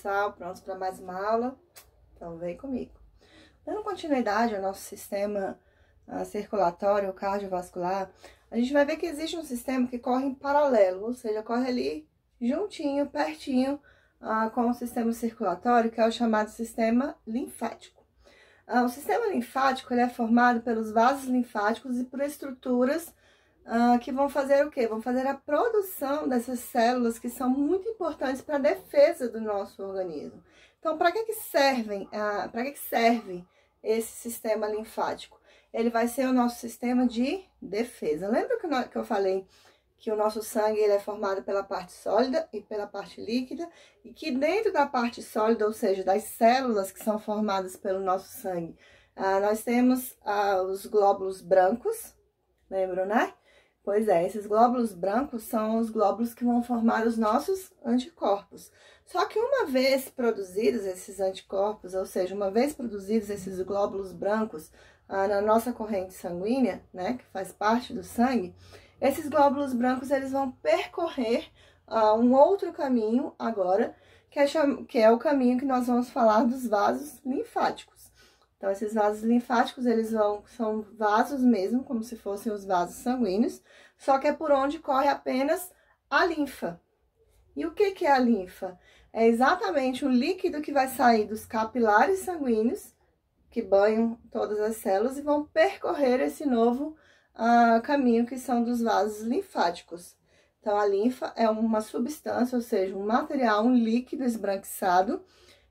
pessoal? Prontos para mais uma aula? Então, vem comigo. Dando continuidade ao nosso sistema circulatório, cardiovascular, a gente vai ver que existe um sistema que corre em paralelo, ou seja, corre ali juntinho, pertinho com o sistema circulatório, que é o chamado sistema linfático. O sistema linfático ele é formado pelos vasos linfáticos e por estruturas que vão fazer o quê? Vão fazer a produção dessas células que são muito importantes para a defesa do nosso organismo. Então, para que serve esse sistema linfático? Ele vai ser o nosso sistema de defesa. Lembra que eu falei que o nosso sangue ele é formado pela parte sólida e pela parte líquida, e que dentro da parte sólida, ou seja, das células que são formadas pelo nosso sangue, nós temos os glóbulos brancos, lembram, né? Pois é, esses glóbulos brancos são os glóbulos que vão formar os nossos anticorpos. Só que uma vez produzidos esses anticorpos, ou seja, uma vez produzidos esses glóbulos brancos na nossa corrente sanguínea, né, que faz parte do sangue, esses glóbulos brancos eles vão percorrer um outro caminho agora, que é o caminho que nós vamos falar dos vasos linfáticos. Então, esses vasos linfáticos, são vasos mesmo, como se fossem os vasos sanguíneos, só que é por onde corre apenas a linfa. E o que é a linfa? É exatamente o líquido que vai sair dos capilares sanguíneos, que banham todas as células, e vão percorrer esse novo caminho que são dos vasos linfáticos. Então, a linfa é uma substância, ou seja, um material, um líquido esbranquiçado,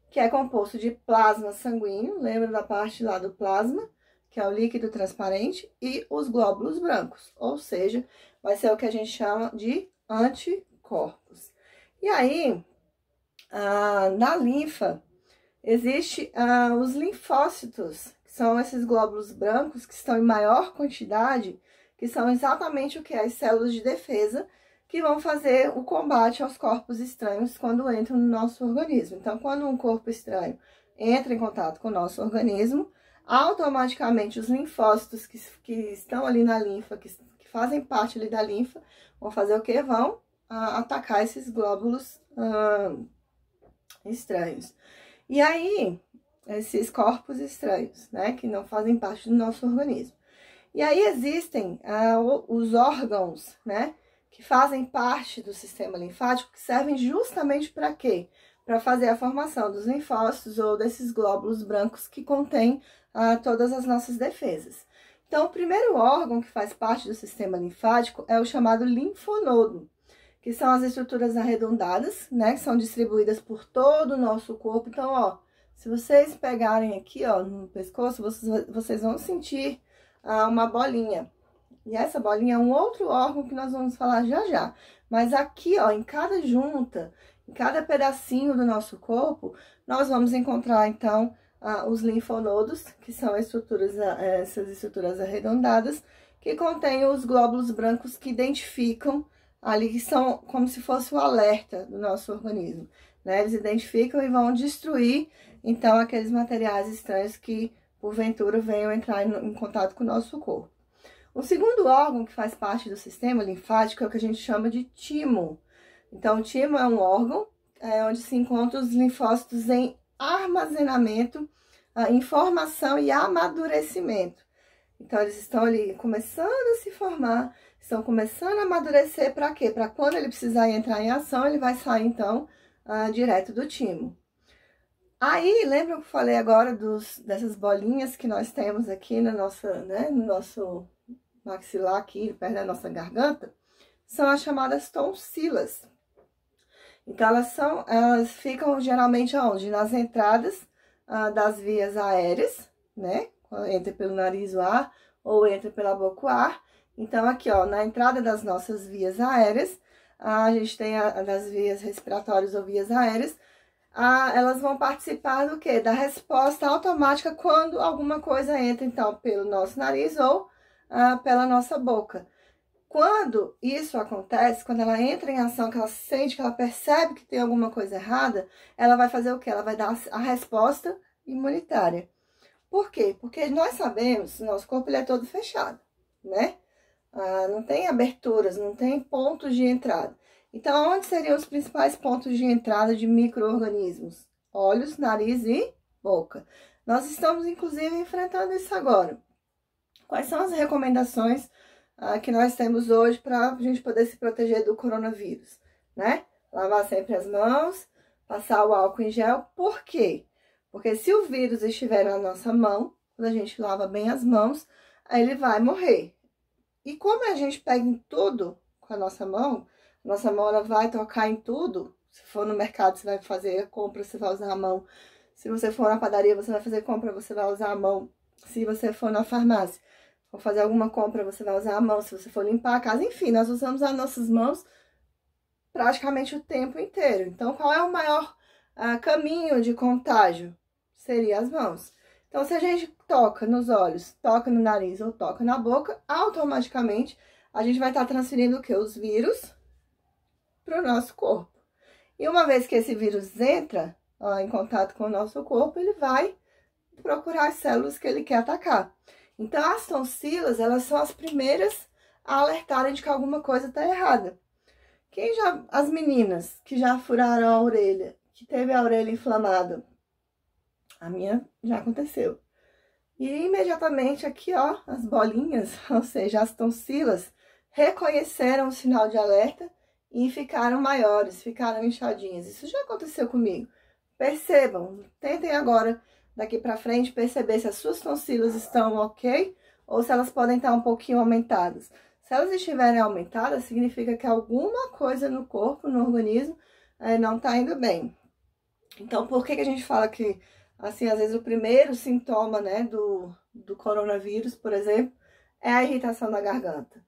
que é composto de plasma sanguíneo, lembra da parte lá do plasma, que é o líquido transparente, e os glóbulos brancos, ou seja, vai ser o que a gente chama de anticorpos. E aí, na linfa, existe os linfócitos, que são esses glóbulos brancos que estão em maior quantidade, que são exatamente o que? As células de defesa, que vão fazer o combate aos corpos estranhos quando entram no nosso organismo. Então, quando um corpo estranho entra em contato com o nosso organismo, automaticamente os linfócitos que estão ali na linfa, que fazem parte ali da linfa, vão fazer o quê? Vão atacar esses glóbulos estranhos. E aí, esses corpos estranhos, né, que não fazem parte do nosso organismo. E aí existem os órgãos, né, que fazem parte do sistema linfático, que servem justamente para quê? Para fazer a formação dos linfócitos ou desses glóbulos brancos que contêm todas as nossas defesas. Então, o primeiro órgão que faz parte do sistema linfático é o chamado linfonodo, que são as estruturas arredondadas, né, que são distribuídas por todo o nosso corpo. Então, ó, se vocês pegarem aqui, ó, no pescoço, vocês vão sentir uma bolinha. E essa bolinha é um outro órgão que nós vamos falar já já. Mas aqui, ó, em cada junta, em cada pedacinho do nosso corpo, nós vamos encontrar, então, os linfonodos, que são essas estruturas arredondadas, que contêm os glóbulos brancos que identificam ali, que são como se fosse o alerta do nosso organismo, né? Eles identificam e vão destruir, então, aqueles materiais estranhos que, porventura, venham entrar em contato com o nosso corpo. O segundo órgão que faz parte do sistema linfático é o que a gente chama de timo. Então, o timo é um órgão onde se encontram os linfócitos em armazenamento, em formação e amadurecimento. Então, eles estão ali começando a se formar, estão começando a amadurecer para quê? Para quando ele precisar entrar em ação, ele vai sair, então, direto do timo. Aí, lembra que eu falei agora dessas bolinhas que nós temos aqui no nosso maxilar aqui, perto da nossa garganta? São as chamadas tonsilas. Então, elas ficam geralmente aonde? Nas entradas das vias aéreas, né? Entra pelo nariz o ar ou entra pela boca o ar. Então, aqui, ó, na entrada das nossas vias aéreas, a gente tem das vias respiratórias ou vias aéreas, elas vão participar do quê? Da resposta automática quando alguma coisa entra, então, pelo nosso nariz ou pela nossa boca. Quando isso acontece, quando ela entra em ação, que ela sente, que ela percebe que tem alguma coisa errada, ela vai fazer o quê? Ela vai dar a resposta imunitária. Por quê? Porque nós sabemos, o nosso corpo ele é todo fechado, né? Não tem aberturas, não tem pontos de entrada. Então, onde seriam os principais pontos de entrada de micro-organismos? Olhos, nariz e boca. Nós estamos, inclusive, enfrentando isso agora. Quais são as recomendações que nós temos hoje para a gente poder se proteger do coronavírus, né? Lavar sempre as mãos, passar o álcool em gel. Por quê? Porque se o vírus estiver na nossa mão, quando a gente lava bem as mãos, aí ele vai morrer. E como a gente pega em tudo com a nossa mão ela vai tocar em tudo. Se for no mercado, você vai fazer a compra, você vai usar a mão. Se você for na padaria, você vai fazer compra, você vai usar a mão. Se você for na farmácia, for fazer alguma compra, você vai usar a mão. Se você for limpar a casa, enfim, nós usamos as nossas mãos praticamente o tempo inteiro. Então, qual é o maior caminho de contágio? Seria as mãos. Então, se a gente toca nos olhos, toca no nariz ou toca na boca, automaticamente a gente vai estar transferindo o quê? Os vírus para o nosso corpo. E uma vez que esse vírus entra em contato com o nosso corpo, ele vai procurar as células que ele quer atacar. Então, as tonsilas, elas são as primeiras a alertarem de que alguma coisa está errada. As meninas que já furaram a orelha, que teve a orelha inflamada, a minha já aconteceu. E imediatamente aqui, ó, as bolinhas, ou seja, as tonsilas, reconheceram o sinal de alerta e ficaram maiores, ficaram inchadinhas. Isso já aconteceu comigo. Percebam, tentem agora, daqui pra frente, perceber se as suas tonsilas estão ok ou se elas podem estar um pouquinho aumentadas. Se elas estiverem aumentadas, significa que alguma coisa no corpo, no organismo, não tá indo bem. Então, por que a gente fala que, assim, às vezes o primeiro sintoma, né, do coronavírus, por exemplo, é a irritação da garganta?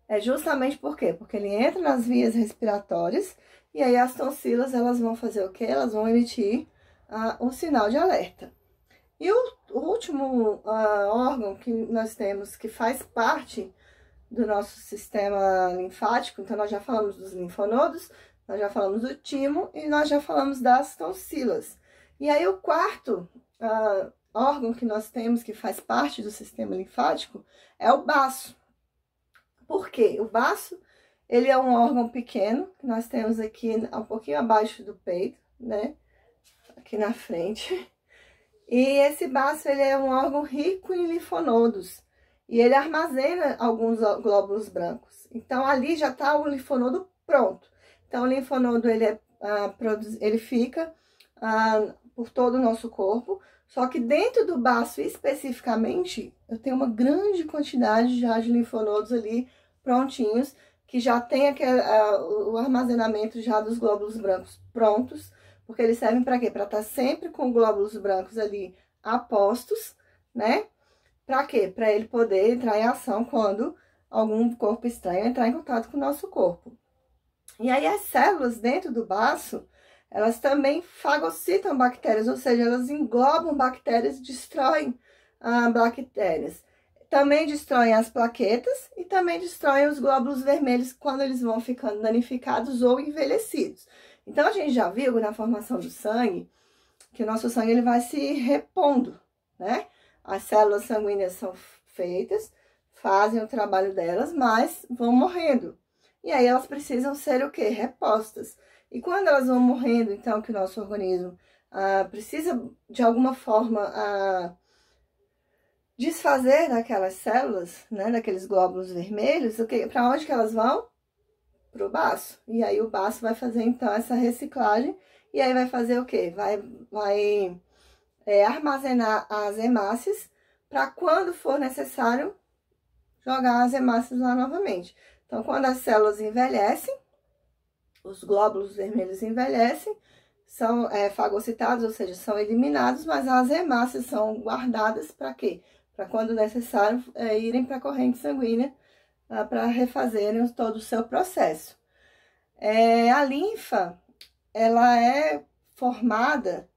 É justamente por quê? Porque ele entra nas vias respiratórias e aí as tonsilas, elas vão fazer o quê? Elas vão emitir um sinal de alerta. E o último órgão que nós temos que faz parte do nosso sistema linfático, então nós já falamos dos linfonodos, nós já falamos do timo e nós já falamos das tonsilas. E aí o quarto órgão que nós temos que faz parte do sistema linfático é o baço. Por quê? O baço, ele é um órgão pequeno, que nós temos aqui um pouquinho abaixo do peito, né? Aqui na frente. E esse baço, ele é um órgão rico em linfonodos. E ele armazena alguns glóbulos brancos. Então, ali já está o linfonodo pronto. Então, o linfonodo, ele fica por todo o nosso corpo. Só que dentro do baço, especificamente, eu tenho uma grande quantidade já de linfonodos ali prontinhos, que já tem o armazenamento já dos glóbulos brancos prontos, porque eles servem para quê? Para estar sempre com glóbulos brancos ali apostos, né? Para quê? Para ele poder entrar em ação quando algum corpo estranho entrar em contato com o nosso corpo. E aí as células dentro do baço, elas também fagocitam bactérias, ou seja, elas englobam bactérias e destroem bactérias. Também destroem as plaquetas e também destroem os glóbulos vermelhos quando eles vão ficando danificados ou envelhecidos. Então, a gente já viu na formação do sangue que o nosso sangue ele vai se repondo, né? As células sanguíneas são feitas, fazem o trabalho delas, mas vão morrendo. E aí, elas precisam ser o quê? Repostas. E quando elas vão morrendo, então, que o nosso organismo precisa, de alguma forma, desfazer daquelas células, né, daqueles glóbulos vermelhos, para onde que elas vão? Para o baço. E aí, o baço vai fazer, então, essa reciclagem, e aí vai fazer o quê? Vai armazenar as hemácias, para quando for necessário, jogar as hemácias lá novamente. Então, quando as células envelhecem, os glóbulos vermelhos envelhecem, são fagocitados, ou seja, são eliminados, mas as hemácias são guardadas para quê? Para quando necessário irem para a corrente sanguínea para refazerem todo o seu processo. A linfa, ela é formada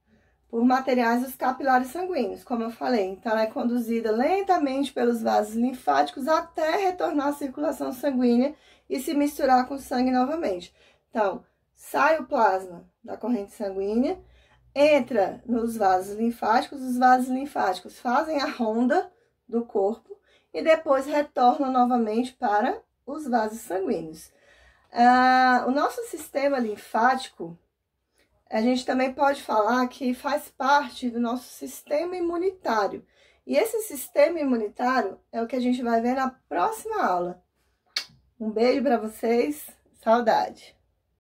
por materiais dos capilares sanguíneos, como eu falei. Então, ela é conduzida lentamente pelos vasos linfáticos até retornar à circulação sanguínea e se misturar com o sangue novamente. Então, sai o plasma da corrente sanguínea, entra nos vasos linfáticos, os vasos linfáticos fazem a ronda do corpo e depois retornam novamente para os vasos sanguíneos. O nosso sistema linfático, a gente também pode falar que faz parte do nosso sistema imunitário. E esse sistema imunitário é o que a gente vai ver na próxima aula. Um beijo para vocês, saudade!